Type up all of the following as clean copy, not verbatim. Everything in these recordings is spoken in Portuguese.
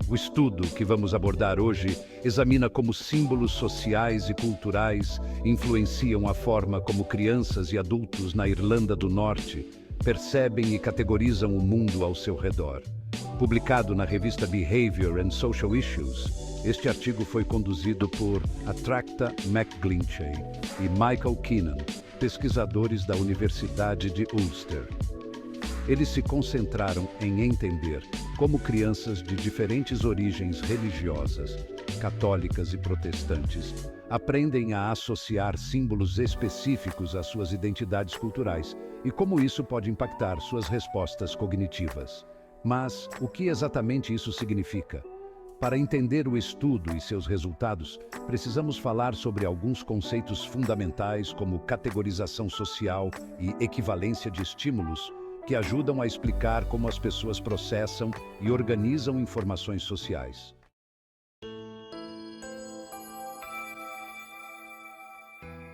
O estudo que vamos abordar hoje examina como símbolos sociais e culturais influenciam a forma como crianças e adultos na Irlanda do Norte percebem e categorizam o mundo ao seu redor. Publicado na revista Behavior and Social Issues, este artigo foi conduzido por Atracta McGlinchey e Michael Keenan, pesquisadores da Universidade de Ulster. Eles se concentraram em entender como crianças de diferentes origens religiosas, católicas e protestantes, aprendem a associar símbolos específicos às suas identidades culturais e como isso pode impactar suas respostas cognitivas. Mas o que exatamente isso significa? Para entender o estudo e seus resultados, precisamos falar sobre alguns conceitos fundamentais como categorização social e equivalência de estímulos, que ajudam a explicar como as pessoas processam e organizam informações sociais.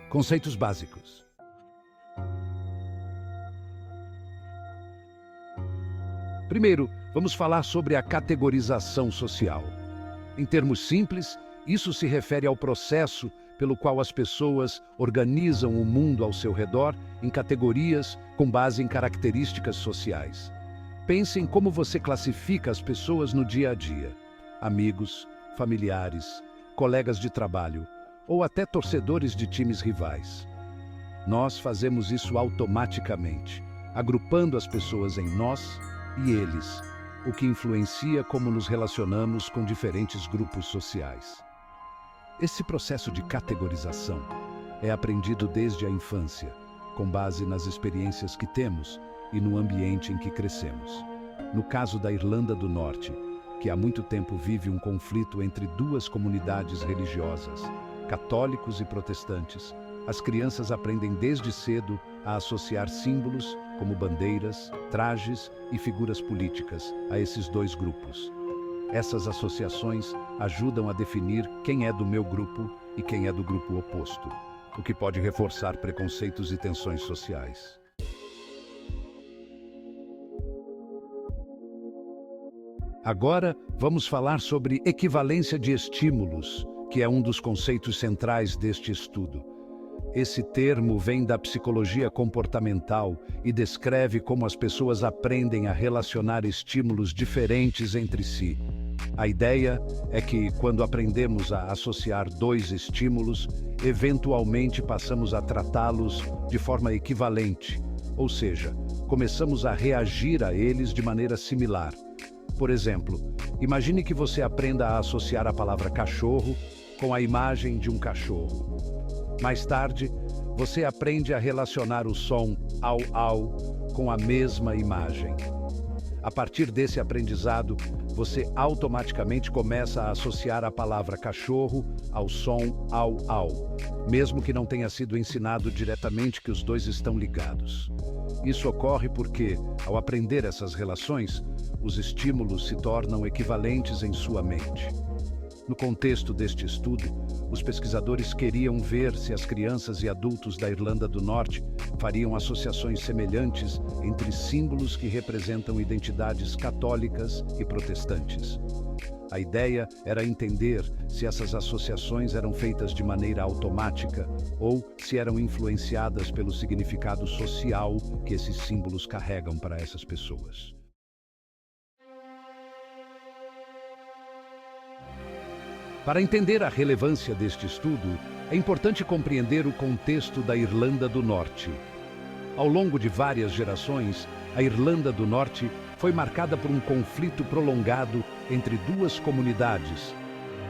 Conceitos básicos. Primeiro, vamos falar sobre a categorização social. Em termos simples, isso se refere ao processo pelo qual as pessoas organizam o mundo ao seu redor em categorias com base em características sociais. Pense em como você classifica as pessoas no dia a dia: amigos, familiares, colegas de trabalho ou até torcedores de times rivais. Nós fazemos isso automaticamente, agrupando as pessoas em nós e eles, o que influencia como nos relacionamos com diferentes grupos sociais. Esse processo de categorização é aprendido desde a infância, com base nas experiências que temos e no ambiente em que crescemos. No caso da Irlanda do Norte, que há muito tempo vive um conflito entre duas comunidades religiosas, católicos e protestantes, as crianças aprendem desde cedo a associar símbolos, como bandeiras, trajes e figuras políticas, a esses dois grupos. Essas associações ajudam a definir quem é do meu grupo e quem é do grupo oposto, o que pode reforçar preconceitos e tensões sociais. Agora, vamos falar sobre equivalência de estímulos, que é um dos conceitos centrais deste estudo. Esse termo vem da psicologia comportamental e descreve como as pessoas aprendem a relacionar estímulos diferentes entre si. A ideia é que, quando aprendemos a associar dois estímulos, eventualmente passamos a tratá-los de forma equivalente, ou seja, começamos a reagir a eles de maneira similar. Por exemplo, imagine que você aprenda a associar a palavra cachorro com a imagem de um cachorro. Mais tarde, você aprende a relacionar o som au-au com a mesma imagem. A partir desse aprendizado, você automaticamente começa a associar a palavra cachorro ao som au-au, mesmo que não tenha sido ensinado diretamente que os dois estão ligados. Isso ocorre porque, ao aprender essas relações, os estímulos se tornam equivalentes em sua mente. No contexto deste estudo, os pesquisadores queriam ver se as crianças e adultos da Irlanda do Norte fariam associações semelhantes entre símbolos que representam identidades católicas e protestantes. A ideia era entender se essas associações eram feitas de maneira automática ou se eram influenciadas pelo significado social que esses símbolos carregam para essas pessoas. Para entender a relevância deste estudo, é importante compreender o contexto da Irlanda do Norte. Ao longo de várias gerações, a Irlanda do Norte foi marcada por um conflito prolongado entre duas comunidades: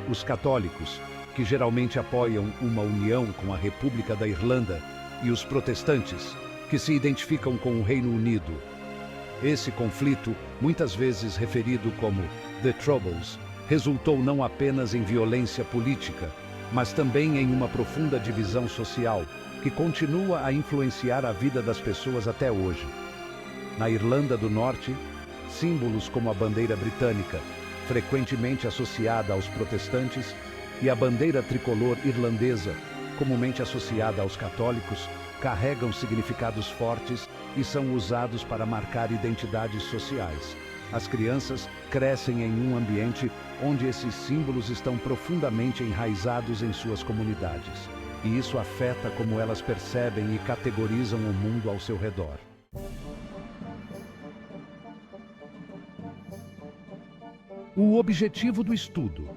os católicos, que geralmente apoiam uma união com a República da Irlanda, e os protestantes, que se identificam com o Reino Unido. Esse conflito, muitas vezes referido como The Troubles, resultou não apenas em violência política, mas também em uma profunda divisão social, que continua a influenciar a vida das pessoas até hoje. Na Irlanda do Norte, símbolos como a bandeira britânica, frequentemente associada aos protestantes, e a bandeira tricolor irlandesa, comumente associada aos católicos, carregam significados fortes e são usados para marcar identidades sociais, As crianças crescem em um ambiente onde esses símbolos estão profundamente enraizados em suas comunidades, e isso afeta como elas percebem e categorizam o mundo ao seu redor. O objetivo do estudo.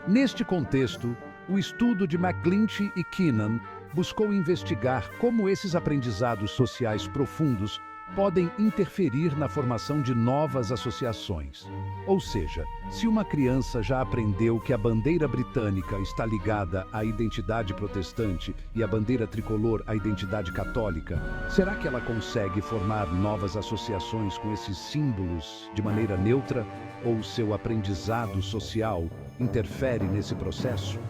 Neste contexto, o estudo de McGlinchey e Keenan buscou investigar como esses aprendizados sociais profundos podem interferir na formação de novas associações. Ou seja, se uma criança já aprendeu que a bandeira britânica está ligada à identidade protestante e a bandeira tricolor à identidade católica, será que ela consegue formar novas associações com esses símbolos de maneira neutra, ou seu aprendizado social interfere nesse processo?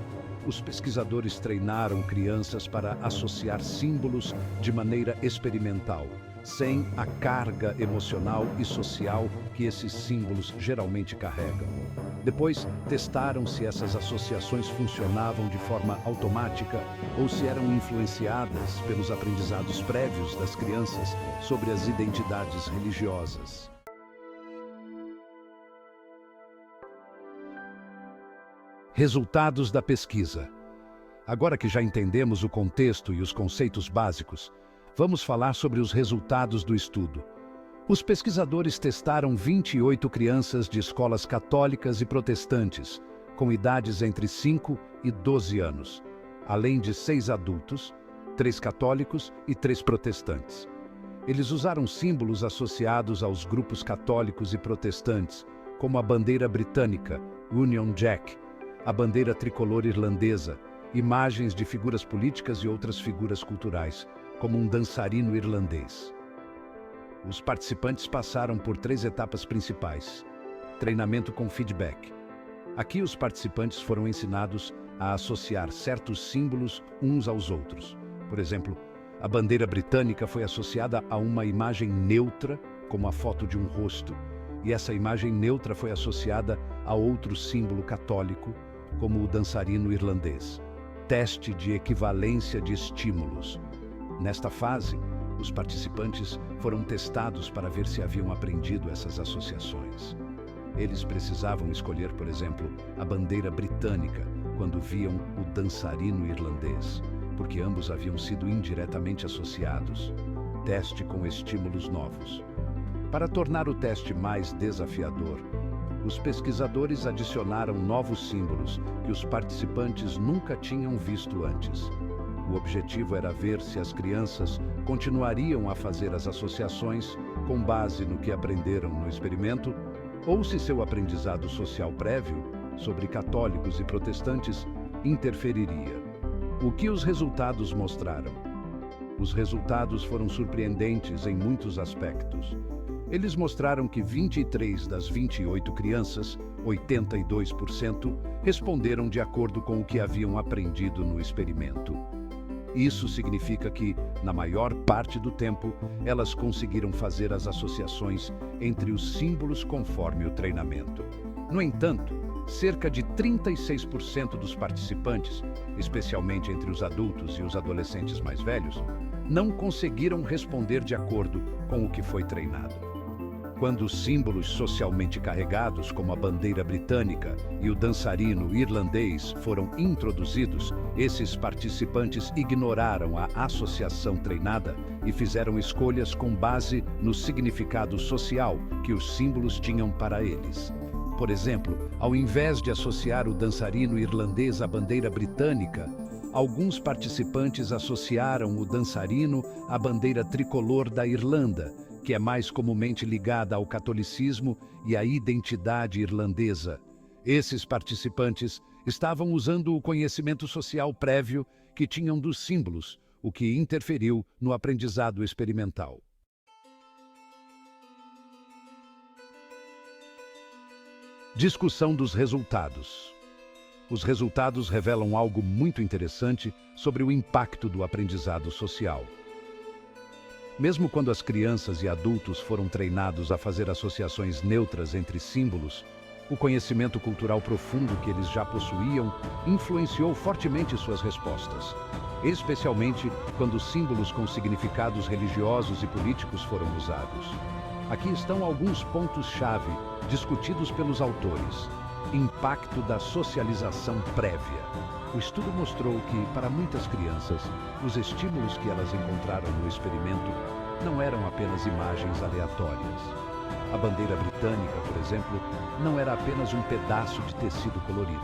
Os pesquisadores treinaram crianças para associar símbolos de maneira experimental, sem a carga emocional e social que esses símbolos geralmente carregam. Depois, testaram se essas associações funcionavam de forma automática ou se eram influenciadas pelos aprendizados prévios das crianças sobre as identidades religiosas. Resultados da pesquisa. Agora que já entendemos o contexto e os conceitos básicos, vamos falar sobre os resultados do estudo. Os pesquisadores testaram 28 crianças de escolas católicas e protestantes, com idades entre 5 e 12 anos, além de 6 adultos, 3 católicos e 3 protestantes. Eles usaram símbolos associados aos grupos católicos e protestantes, como a bandeira britânica, Union Jack, a bandeira tricolor irlandesa, imagens de figuras políticas e outras figuras culturais, como um dançarino irlandês. Os participantes passaram por 3 etapas principais. Treinamento com feedback. Aqui os participantes foram ensinados a associar certos símbolos uns aos outros. Por exemplo, a bandeira britânica foi associada a uma imagem neutra, como a foto de um rosto, e essa imagem neutra foi associada a outro símbolo católico, como o dançarino irlandês. Teste de equivalência de estímulos. Nesta fase, os participantes foram testados para ver se haviam aprendido essas associações. Eles precisavam escolher, por exemplo, a bandeira britânica quando viam o dançarino irlandês, porque ambos haviam sido indiretamente associados. Teste com estímulos novos. Para tornar o teste mais desafiador, os pesquisadores adicionaram novos símbolos que os participantes nunca tinham visto antes. O objetivo era ver se as crianças continuariam a fazer as associações com base no que aprenderam no experimento, ou se seu aprendizado social prévio sobre católicos e protestantes interferiria. O que os resultados mostraram? Os resultados foram surpreendentes em muitos aspectos. Eles mostraram que 23 das 28 crianças, 82%, responderam de acordo com o que haviam aprendido no experimento. Isso significa que, na maior parte do tempo, elas conseguiram fazer as associações entre os símbolos conforme o treinamento. No entanto, cerca de 36% dos participantes, especialmente entre os adultos e os adolescentes mais velhos, não conseguiram responder de acordo com o que foi treinado. Quando os símbolos socialmente carregados, como a bandeira britânica e o dançarino irlandês, foram introduzidos, esses participantes ignoraram a associação treinada e fizeram escolhas com base no significado social que os símbolos tinham para eles. Por exemplo, ao invés de associar o dançarino irlandês à bandeira britânica, alguns participantes associaram o dançarino à bandeira tricolor da Irlanda, que é mais comumente ligada ao catolicismo e à identidade irlandesa. Esses participantes estavam usando o conhecimento social prévio que tinham dos símbolos, o que interferiu no aprendizado experimental. Discussão dos resultados. Os resultados revelam algo muito interessante sobre o impacto do aprendizado social. Mesmo quando as crianças e adultos foram treinados a fazer associações neutras entre símbolos, O conhecimento cultural profundo que eles já possuíam influenciou fortemente suas respostas, especialmente quando símbolos com significados religiosos e políticos foram usados. Aqui estão alguns pontos-chave discutidos pelos autores. Impacto da socialização prévia. O estudo mostrou que, para muitas crianças, os estímulos que elas encontraram no experimento não eram apenas imagens aleatórias. A bandeira britânica, por exemplo, não era apenas um pedaço de tecido colorido.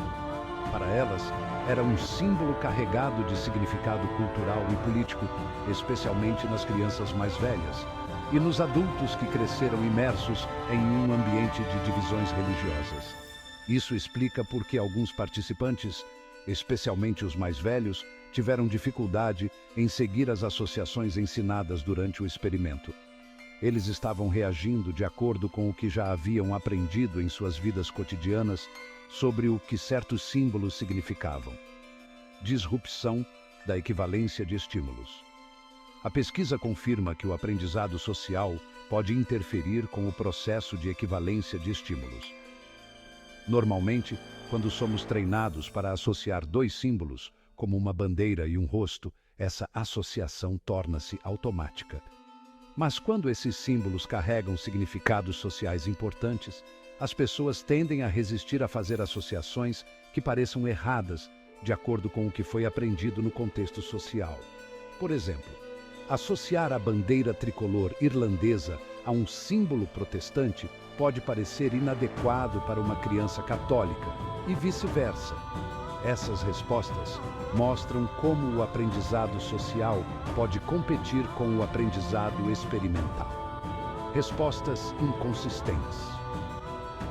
Para elas, era um símbolo carregado de significado cultural e político, especialmente nas crianças mais velhas e nos adultos que cresceram imersos em um ambiente de divisões religiosas. Isso explica por que alguns participantes, especialmente os mais velhos, tiveram dificuldade em seguir as associações ensinadas durante o experimento. Eles estavam reagindo de acordo com o que já haviam aprendido em suas vidas cotidianas sobre o que certos símbolos significavam. Disrupção da equivalência de estímulos. A pesquisa confirma que o aprendizado social pode interferir com o processo de equivalência de estímulos. Normalmente, quando somos treinados para associar dois símbolos, como uma bandeira e um rosto, essa associação torna-se automática. Mas quando esses símbolos carregam significados sociais importantes, as pessoas tendem a resistir a fazer associações que pareçam erradas, de acordo com o que foi aprendido no contexto social. Por exemplo, associar a bandeira tricolor irlandesa a um símbolo protestante pode parecer inadequado para uma criança católica e vice-versa. Essas respostas mostram como o aprendizado social pode competir com o aprendizado experimental. Respostas inconsistentes.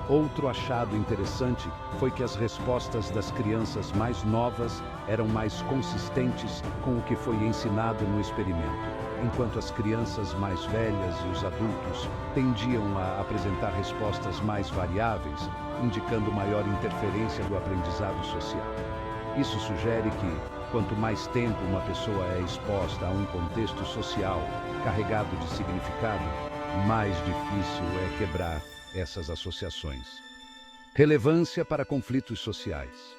Outro achado interessante foi que as respostas das crianças mais novas eram mais consistentes com o que foi ensinado no experimento, enquanto as crianças mais velhas e os adultos tendiam a apresentar respostas mais variáveis, indicando maior interferência do aprendizado social. Isso sugere que, quanto mais tempo uma pessoa é exposta a um contexto social carregado de significado, mais difícil é quebrar essas associações. Relevância para conflitos sociais.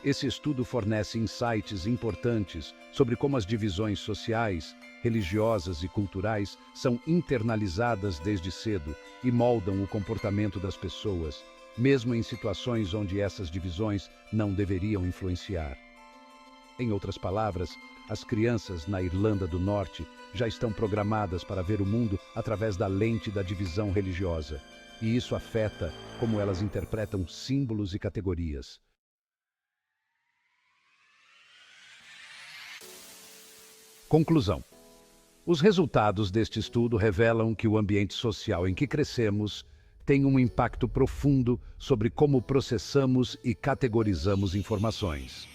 Esse estudo fornece insights importantes sobre como as divisões sociais, religiosas e culturais são internalizadas desde cedo e moldam o comportamento das pessoas, mesmo em situações onde essas divisões não deveriam influenciar. Em outras palavras, as crianças na Irlanda do Norte já estão programadas para ver o mundo através da lente da divisão religiosa, e isso afeta como elas interpretam símbolos e categorias. Conclusão. Os resultados deste estudo revelam que o ambiente social em que crescemos tem um impacto profundo sobre como processamos e categorizamos informações.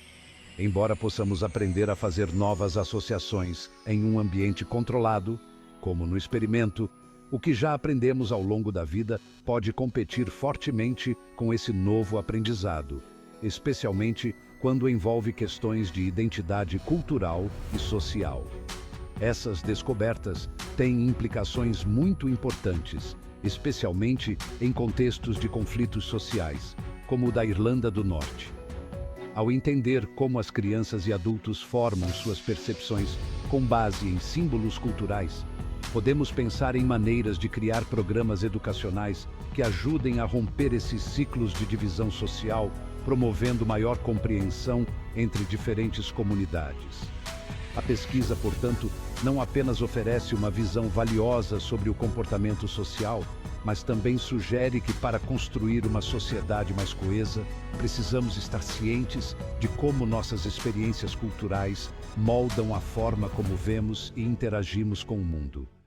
Embora possamos aprender a fazer novas associações em um ambiente controlado, como no experimento, o que já aprendemos ao longo da vida pode competir fortemente com esse novo aprendizado, especialmente quando envolve questões de identidade cultural e social. Essas descobertas têm implicações muito importantes, especialmente em contextos de conflitos sociais, como o da Irlanda do Norte. Ao entender como as crianças e adultos formam suas percepções com base em símbolos culturais, podemos pensar em maneiras de criar programas educacionais que ajudem a romper esses ciclos de divisão social, promovendo maior compreensão entre diferentes comunidades. A pesquisa, portanto, não apenas oferece uma visão valiosa sobre o comportamento social, mas também sugere que, para construir uma sociedade mais coesa, precisamos estar cientes de como nossas experiências culturais moldam a forma como vemos e interagimos com o mundo.